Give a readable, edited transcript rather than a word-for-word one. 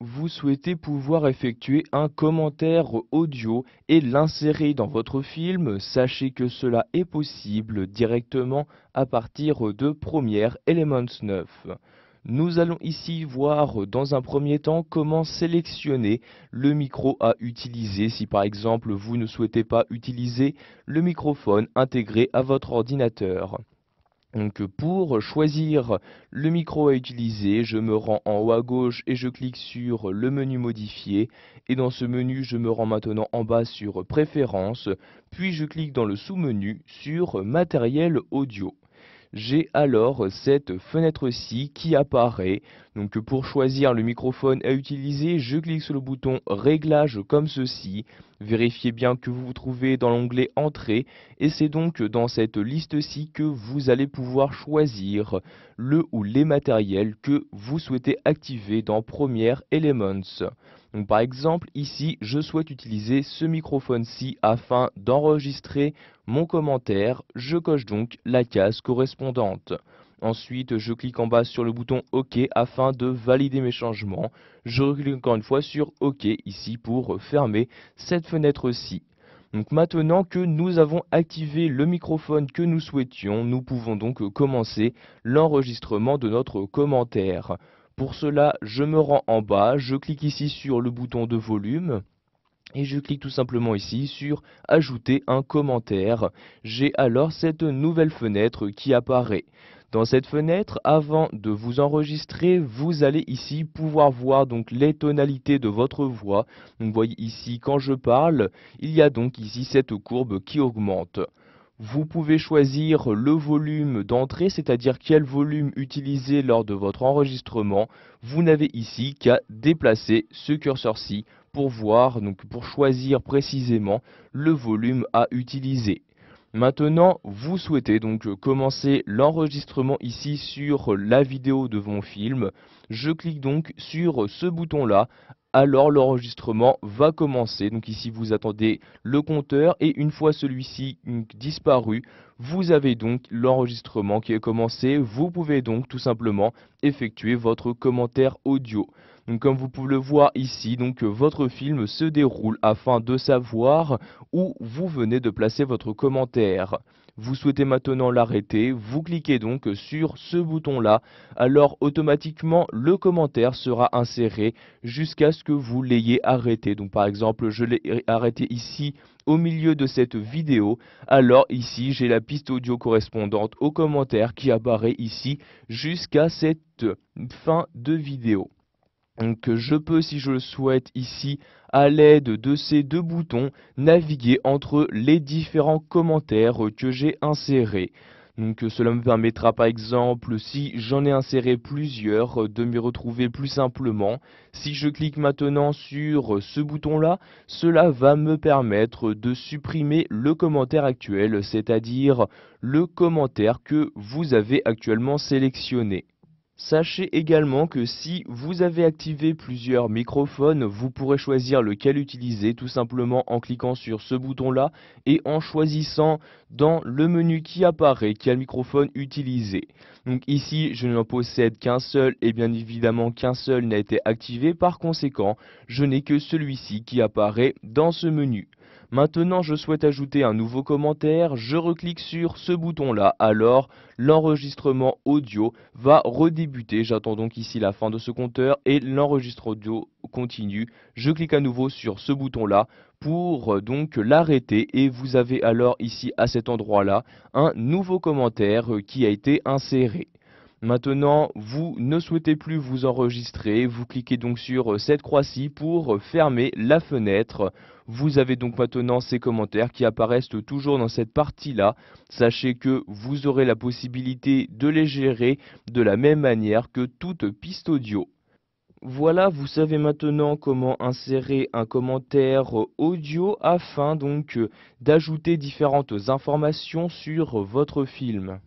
vous souhaitez pouvoir effectuer un commentaire audio et l'insérer dans votre film, sachez que cela est possible directement à partir de Premiere Elements 9. Nous allons ici voir dans un premier temps comment sélectionner le micro à utiliser si par exemple vous ne souhaitez pas utiliser le microphone intégré à votre ordinateur. Donc pour choisir le micro à utiliser, je me rends en haut à gauche et je clique sur le menu modifier. Et dans ce menu, je me rends maintenant en bas sur préférences, puis je clique dans le sous-menu sur matériel audio. J'ai alors cette fenêtre-ci qui apparaît. Donc pour choisir le microphone à utiliser, je clique sur le bouton Réglages comme ceci. Vérifiez bien que vous vous trouvez dans l'onglet Entrée et c'est donc dans cette liste-ci que vous allez pouvoir choisir le ou les matériels que vous souhaitez activer dans Premiere Elements. Donc par exemple, ici, je souhaite utiliser ce microphone-ci afin d'enregistrer mon commentaire. Je coche donc la case correspondante. Ensuite, je clique en bas sur le bouton OK afin de valider mes changements. Je clique encore une fois sur OK ici pour fermer cette fenêtre-ci. Donc maintenant que nous avons activé le microphone que nous souhaitions, nous pouvons donc commencer l'enregistrement de notre commentaire. Pour cela, je me rends en bas, je clique ici sur le bouton de volume et je clique tout simplement ici sur ajouter un commentaire. J'ai alors cette nouvelle fenêtre qui apparaît. Dans cette fenêtre, avant de vous enregistrer, vous allez ici pouvoir voir donc les tonalités de votre voix. Donc vous voyez ici quand je parle, il y a donc ici cette courbe qui augmente. Vous pouvez choisir le volume d'entrée, c'est-à-dire quel volume utiliser lors de votre enregistrement. Vous n'avez ici qu'à déplacer ce curseur-ci pour voir, donc pour choisir précisément le volume à utiliser. Maintenant, vous souhaitez donc commencer l'enregistrement ici sur la vidéo de mon film. Je clique donc sur ce bouton-là. Alors l'enregistrement va commencer. Donc ici vous attendez le compteur et une fois celui-ci disparu, vous avez donc l'enregistrement qui est commencé. Vous pouvez donc tout simplement effectuer votre commentaire audio. Donc comme vous pouvez le voir ici, donc votre film se déroule afin de savoir où vous venez de placer votre commentaire. Vous souhaitez maintenant l'arrêter, vous cliquez donc sur ce bouton-là, alors automatiquement le commentaire sera inséré jusqu'à ce que vous l'ayez arrêté. Donc par exemple, je l'ai arrêté ici au milieu de cette vidéo, alors ici j'ai la piste audio correspondante au commentaire qui apparaît ici jusqu'à cette fin de vidéo. Donc je peux, si je le souhaite ici, à l'aide de ces deux boutons, naviguer entre les différents commentaires que j'ai insérés. Donc cela me permettra par exemple, si j'en ai inséré plusieurs, de m'y retrouver plus simplement. Si je clique maintenant sur ce bouton-là, cela va me permettre de supprimer le commentaire actuel, c'est-à-dire le commentaire que vous avez actuellement sélectionné. Sachez également que si vous avez activé plusieurs microphones, vous pourrez choisir lequel utiliser tout simplement en cliquant sur ce bouton-là et en choisissant dans le menu qui apparaît quel microphone utiliser. Donc ici, je n'en possède qu'un seul et bien évidemment qu'un seul n'a été activé. Par conséquent, je n'ai que celui-ci qui apparaît dans ce menu. Maintenant, je souhaite ajouter un nouveau commentaire, je reclique sur ce bouton-là, alors l'enregistrement audio va redébuter. J'attends donc ici la fin de ce compteur et l'enregistrement audio continue. Je clique à nouveau sur ce bouton-là pour donc l'arrêter et vous avez alors ici à cet endroit-là un nouveau commentaire qui a été inséré. Maintenant, vous ne souhaitez plus vous enregistrer, vous cliquez donc sur cette croix-ci pour fermer la fenêtre. Vous avez donc maintenant ces commentaires qui apparaissent toujours dans cette partie-là. Sachez que vous aurez la possibilité de les gérer de la même manière que toute piste audio. Voilà, vous savez maintenant comment insérer un commentaire audio afin donc d'ajouter différentes informations sur votre film.